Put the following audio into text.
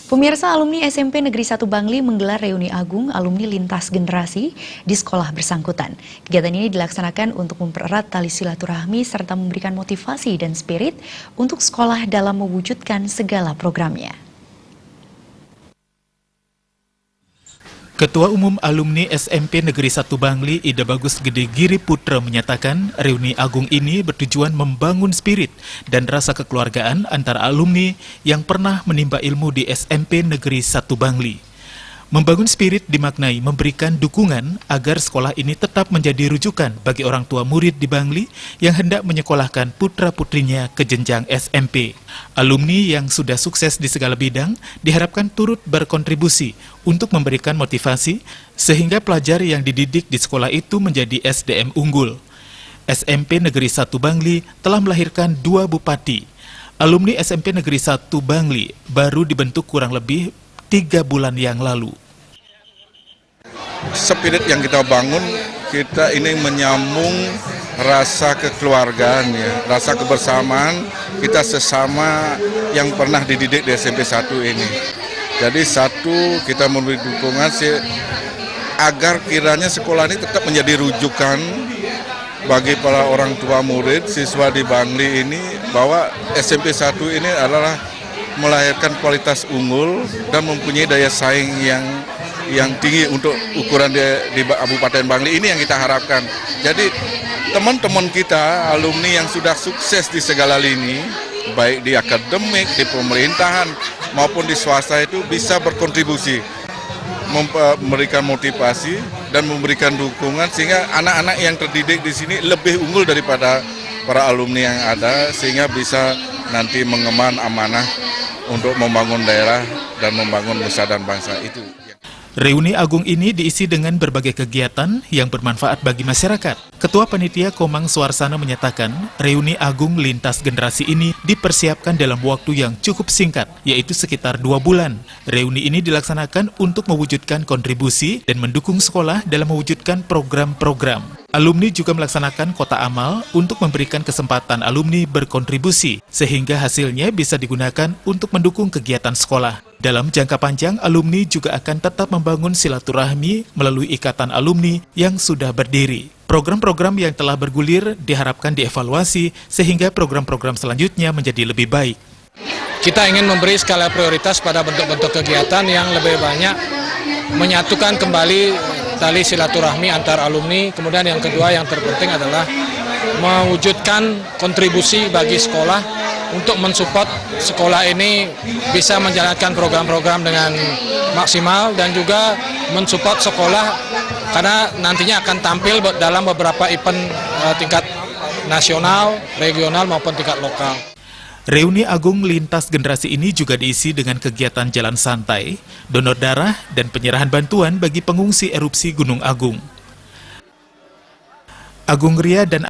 Pemirsa, alumni SMP Negeri 1 Bangli menggelar reuni agung alumni lintas generasi di sekolah bersangkutan. Kegiatan ini dilaksanakan untuk mempererat tali silaturahmi serta memberikan motivasi dan spirit untuk sekolah dalam mewujudkan segala programnya. Ketua Umum Alumni SMP Negeri 1 Bangli, Ida Bagus Gede Giri Putra menyatakan reuni agung ini bertujuan membangun spirit dan rasa kekeluargaan antara alumni yang pernah menimba ilmu di SMP Negeri 1 Bangli. Membangun spirit dimaknai memberikan dukungan agar sekolah ini tetap menjadi rujukan bagi orang tua murid di Bangli yang hendak menyekolahkan putra-putrinya ke jenjang SMP. Alumni yang sudah sukses di segala bidang diharapkan turut berkontribusi untuk memberikan motivasi sehingga pelajar yang dididik di sekolah itu menjadi SDM unggul. SMP Negeri 1 Bangli telah melahirkan 2 bupati. Alumni SMP Negeri 1 Bangli baru dibentuk kurang lebih 3 bulan yang lalu. Spirit yang kita bangun, kita ini menyambung rasa kekeluargaan, ya, rasa kebersamaan kita sesama yang pernah dididik di SMP 1 ini. Jadi satu, kita memberi dukungan agar kiranya sekolah ini tetap menjadi rujukan bagi para orang tua murid, siswa di Bangli ini, bahwa SMP 1 ini adalah melahirkan kualitas unggul dan mempunyai daya saing yang tinggi untuk ukuran di Kabupaten Bangli. Ini yang kita harapkan. Jadi teman-teman kita, alumni yang sudah sukses di segala lini, baik di akademik, di pemerintahan maupun di swasta, itu bisa berkontribusi, memberikan motivasi dan memberikan dukungan sehingga anak-anak yang terdidik di sini lebih unggul daripada para alumni yang ada, sehingga bisa nanti mengemban amanah untuk membangun daerah dan membangun nusa dan bangsa itu. Reuni agung ini diisi dengan berbagai kegiatan yang bermanfaat bagi masyarakat. Ketua Panitia Komang Suarsana menyatakan, reuni agung lintas generasi ini dipersiapkan dalam waktu yang cukup singkat, yaitu sekitar 2 bulan. Reuni ini dilaksanakan untuk mewujudkan kontribusi dan mendukung sekolah dalam mewujudkan program-program. Alumni juga melaksanakan kota amal untuk memberikan kesempatan alumni berkontribusi, sehingga hasilnya bisa digunakan untuk mendukung kegiatan sekolah. Dalam jangka panjang, alumni juga akan tetap membangun silaturahmi melalui ikatan alumni yang sudah berdiri. Program-program yang telah bergulir diharapkan dievaluasi sehingga program-program selanjutnya menjadi lebih baik. Kita ingin memberi skala prioritas pada bentuk-bentuk kegiatan yang lebih banyak menyatukan kembali tali silaturahmi antar alumni. Kemudian yang kedua yang terpenting adalah mewujudkan kontribusi bagi sekolah untuk mensupport sekolah ini bisa menjalankan program-program dengan maksimal dan juga mensupport sekolah karena nantinya akan tampil dalam beberapa event tingkat nasional, regional maupun tingkat lokal. Reuni agung lintas generasi ini juga diisi dengan kegiatan jalan santai, donor darah, dan penyerahan bantuan bagi pengungsi erupsi Gunung Agung. Agung Ria dan